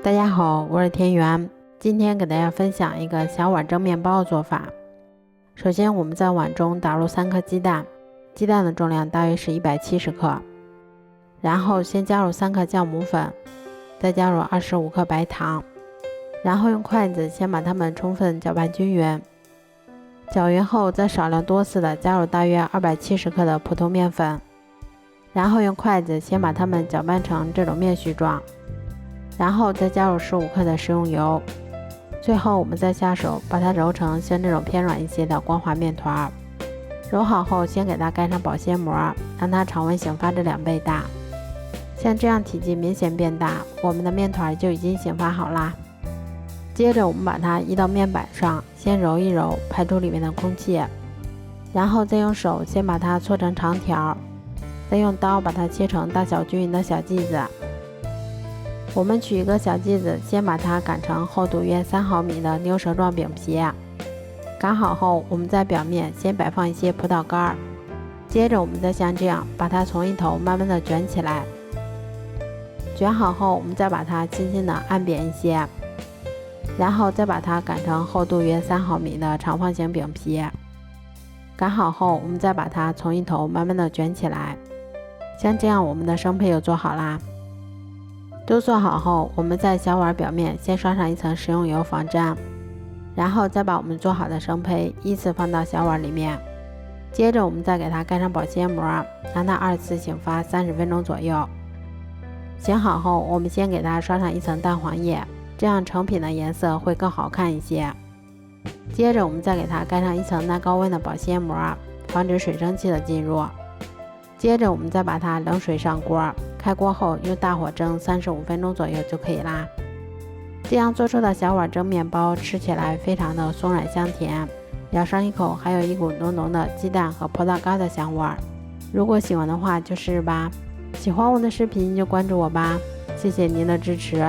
大家好，我是田园，今天给大家分享一个小碗蒸面包的做法。首先我们在碗中打入3颗鸡蛋，鸡蛋的重量大约是170克。然后先加入3克酵母粉，再加入25克白糖，然后用筷子先把它们充分搅拌均匀。搅匀后再少量多次的加入大约270克的普通面粉，然后用筷子先把它们搅拌成这种面絮状，然后再加入15克的食用油，最后我们再下手把它揉成像这种偏软一些的光滑面团。揉好后先给它盖上保鲜膜，让它常温醒发至2倍大。像这样体积明显变大，我们的面团就已经醒发好啦。接着我们把它移到面板上，先揉一揉，排出里面的空气，然后再用手先把它搓成长条，再用刀把它切成大小均匀的小剂子。我们取一个小剂子，先把它擀成厚度约3毫米的牛舌状饼皮。擀好后，我们在表面先摆放一些葡萄干，接着我们再像这样把它从一头慢慢的卷起来。卷好后，我们再把它轻轻的按扁一些，然后再把它擀成厚度约3毫米的长方形饼皮。擀好后，我们再把它从一头慢慢的卷起来。像这样，我们的生胚就做好啦。都做好后，我们在小碗表面先刷上一层食用油防粘，然后再把我们做好的生胚依次放到小碗里面。接着我们再给它盖上保鲜膜，让它2次醒发30分钟左右。醒好后，我们先给它刷上一层蛋黄液，这样成品的颜色会更好看一些。接着我们再给它盖上一层耐高温的保鲜膜，防止水蒸气的进入。接着我们再把它冷水上锅，开锅后用大火蒸35分钟左右就可以啦。这样做出的小碗蒸面包吃起来非常的松软香甜，咬上一口还有一股浓浓的鸡蛋和葡萄干的香味儿。如果喜欢的话就试试吧，喜欢我的视频就关注我吧，谢谢您的支持。